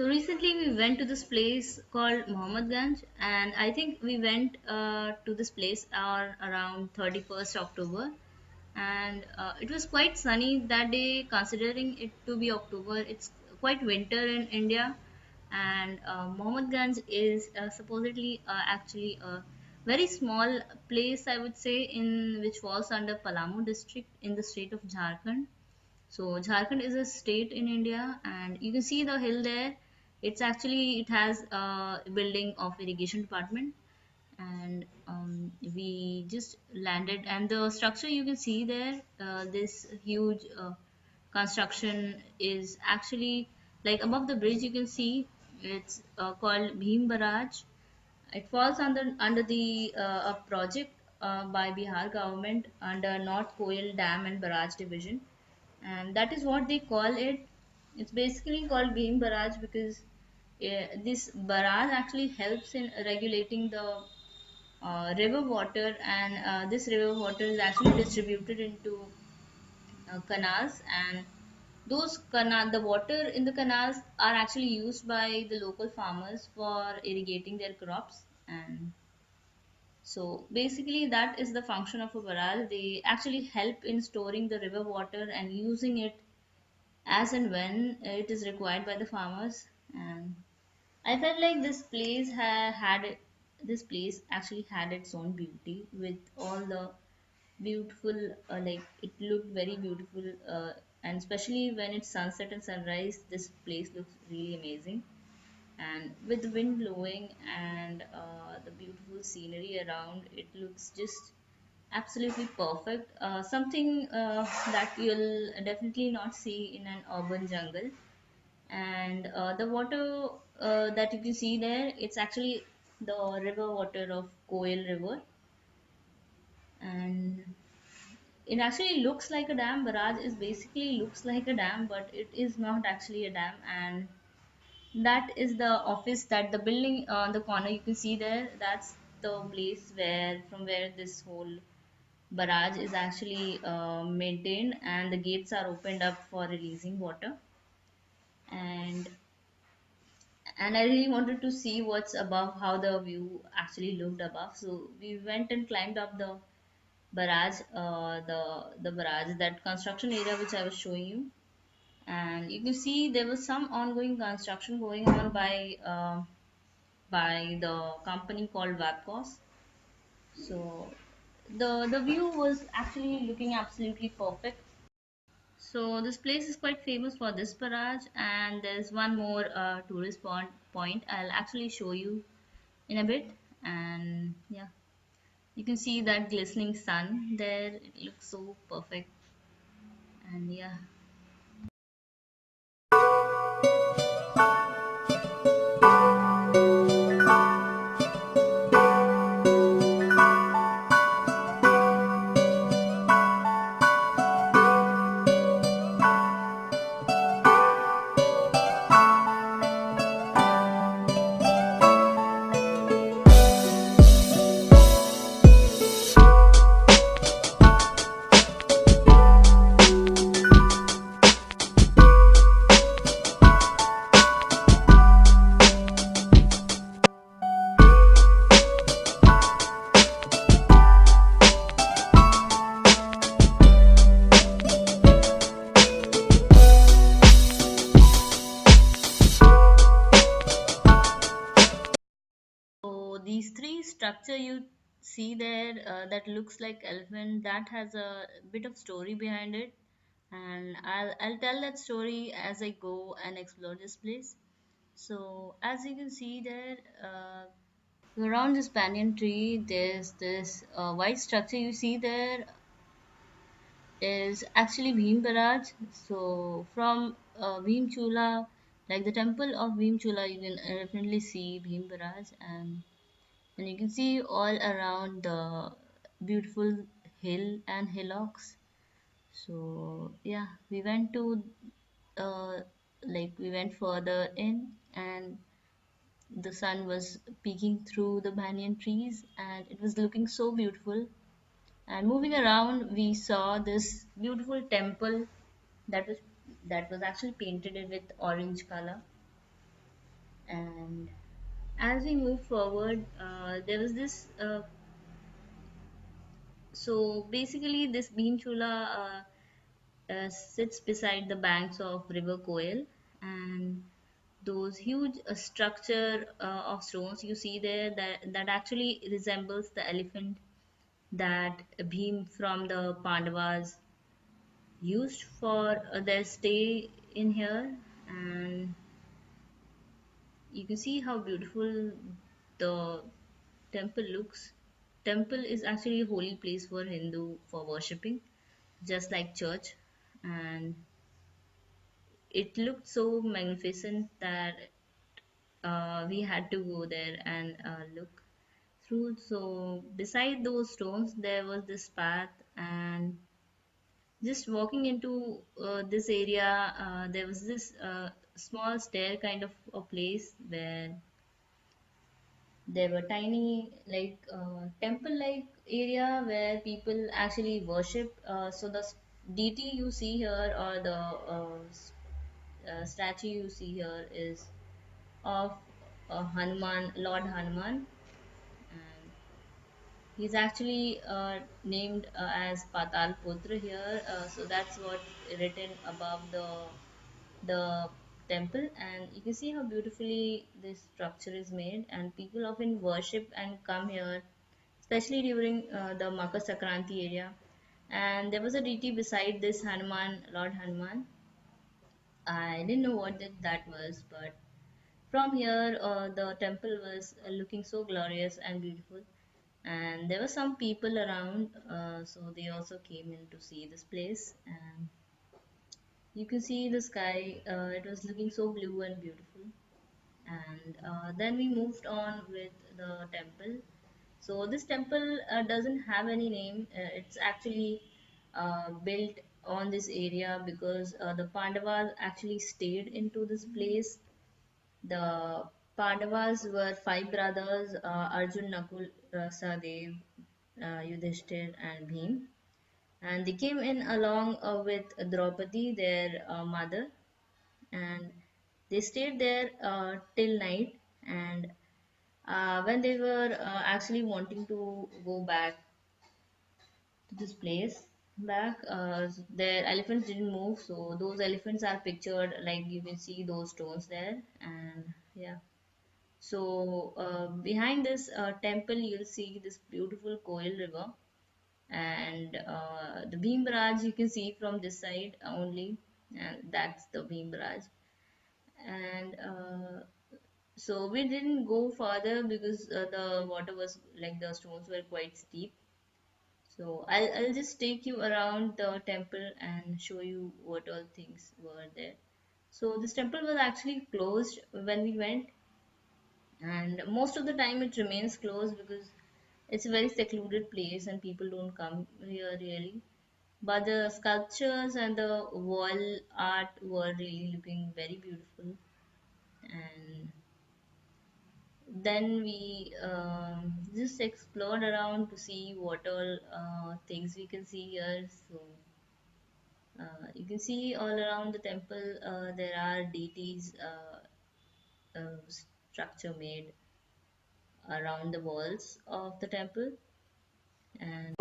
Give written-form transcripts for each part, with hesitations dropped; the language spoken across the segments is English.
So recently we went to this place called Muhammadganj, and I think we went to this place on around 31st October, and it was quite sunny that day. Considering it to be October, it's quite winter in India, and Muhammadganj is supposedly actually a very small place, I would say, in which falls under Palamau district in the state of Jharkhand. So Jharkhand is a state in India, and you can see the hill there. It has a building of irrigation department, and we just landed. And the structure you can see there, this huge construction is actually like above the bridge. You can see it's called Barrage. It falls under the a project by Bihar government under North Koil Dam and Barrage Division, and that is what they call it. It's basically called Bhim Barrage because this barrage actually helps in regulating the river water, and this river water is actually distributed into canals, and the water in the canals are actually used by the local farmers for irrigating their crops. And so basically that is the function of a barrage. They actually help in storing the river water and using it as and when it is required by the farmers. And I felt like this place actually had its own beauty with all the beautiful, like it looked very beautiful, and especially when it's sunset and sunrise, this place looks really amazing. And with the wind blowing and the beautiful scenery around, it looks just absolutely perfect. Something that you'll definitely not see in an urban jungle. And the water that you can see there, it's actually the river water of Koil River, and it actually looks like a dam. Barrage is basically looks like a dam, but it is not actually a dam. And that is the office, that the building on the corner you can see there. That's the place where this whole barrage is actually maintained, and the gates are opened up for releasing water. And I really wanted to see what's above, how the view actually looked above. So we went and climbed up the barrage, the barrage, that construction area which I was showing you. And you can see there was some ongoing construction going on by the company called Wapcos. So the view was actually looking absolutely perfect. So this place is quite famous for this barrage, and there's one more point I'll actually show you in a bit. And yeah, you can see that glistening sun there. It looks so perfect. And yeah. So these three structure you see there, that looks like elephant, that has a bit of story behind it, and I'll tell that story as I go and explore this place. So as you can see there, around this banyan tree, there's this white structure you see there is actually Bhim Barrage. So from Bhim Chula, like the temple of Bhim Chula, you can definitely see Bhim Barrage, and you can see all around the beautiful hill and hillocks. So yeah, we went to uh, we went further in, and the sun was peeking through the banyan trees, and it was looking so beautiful. And moving around, we saw this beautiful temple that was that was actually painted with orange color. And as we move forward, there was this. So basically, this bean chula sits beside the banks of River Koel, and those huge structure of stones you see there, that actually resembles the elephant that Bhim from the Pandavas used for their stay in here. And you can see how beautiful the temple looks. Temple is actually a holy place for Hindu for worshipping, just like church. And it looked so magnificent that we had to go there and look through. So beside those stones, there was this path, and just walking into this area, there was this small stair kind of a place where there were tiny like temple like area where people actually worship. So the deity you see here, or the statue you see here, is of Hanuman, Lord Hanuman, and he's actually named as Patal Putra here. So that's what written above the temple, and you can see how beautifully this structure is made. And people often worship and come here, especially during the Makar Sankranti area. And there was a deity beside this Hanuman, Lord Hanuman. I didn't know what that was, but from here, the temple was looking so glorious and beautiful. And there were some people around, so they also came in to see this place. And you can see the sky, it was looking so blue and beautiful. And then we moved on with the temple. So this temple doesn't have any name. It's actually built on this area because the Pandavas actually stayed into this place. The Pandavas were five brothers: Arjun, Nakul, Sahadev, Yudhishthir, and Bhim. And they came in along with Draupadi, their mother, and they stayed there till night. And when they were actually wanting to go back to this place, back, their elephants didn't move. So those elephants are pictured, like you can see those stones there. And yeah. So behind this temple, you'll see this beautiful Koil river, and the Bhim Barrage you can see from this side only, and that's the Bhim Barrage. And so we didn't go further because the water was like the stones were quite steep. So I'll just take you around the temple and show you what all things were there. So this temple was actually closed when we went, and most of the time it remains closed because it's a very secluded place and people don't come here really. But the sculptures and the wall art were really looking very beautiful. And then we just explored around to see what all things we can see here. So you can see all around the temple there are deities structure made around the walls of the temple. And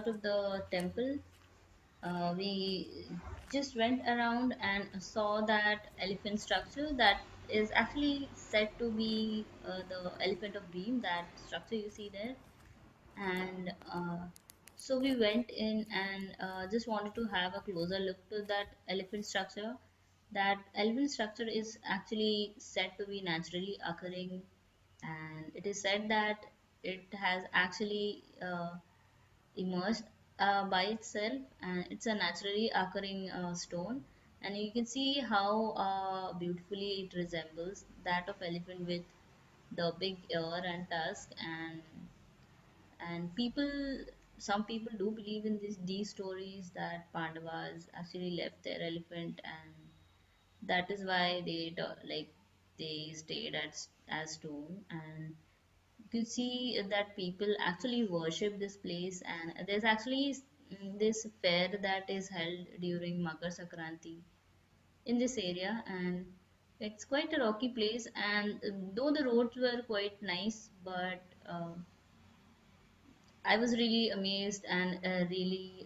out of the temple, we just went around and saw that elephant structure that is actually said to be the elephant of Beam, that structure you see there. And so we went in and just wanted to have a closer look to that elephant structure. That elephant structure is actually said to be naturally occurring, and it is said that it has actually emerged by itself, and it's a naturally occurring stone. And you can see how beautifully it resembles that of elephant with the big ear and tusk. And people, some people do believe in these stories that Pandavas actually left their elephant, and that is why they stayed as stone. And you can see that people actually worship this place. And there's actually this fair that is held during Makar Sankranti in this area. And it's quite a rocky place, and though the roads were quite nice, but I was really amazed and really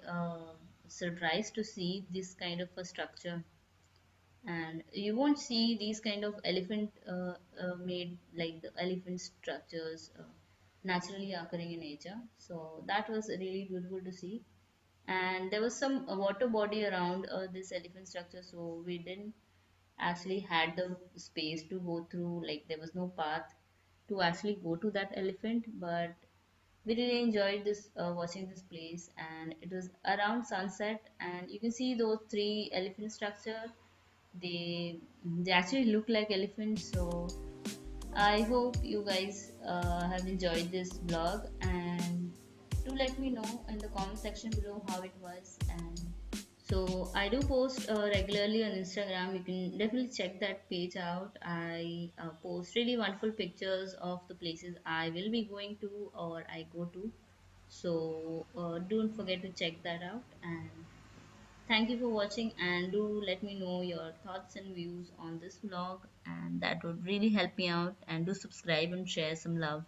surprised to see this kind of a structure. And you won't see these kind of elephant made, like the elephant structures naturally occurring in nature. So that was really beautiful to see. And there was some water body around this elephant structure, so we didn't actually had the space to go through, like there was no path to actually go to that elephant. But we really enjoyed this watching this place, and it was around sunset. And you can see those three elephant structure, they actually look like elephants. So I hope you guys have enjoyed this vlog, and do let me know in the comment section below how it was. And so I do post regularly on Instagram. You can definitely check that page out. I post really wonderful pictures of the places I will be going to or I go to. So don't forget to check that out. And thank you for watching, and do let me know your thoughts and views on this vlog, and that would really help me out. And do subscribe and share some love.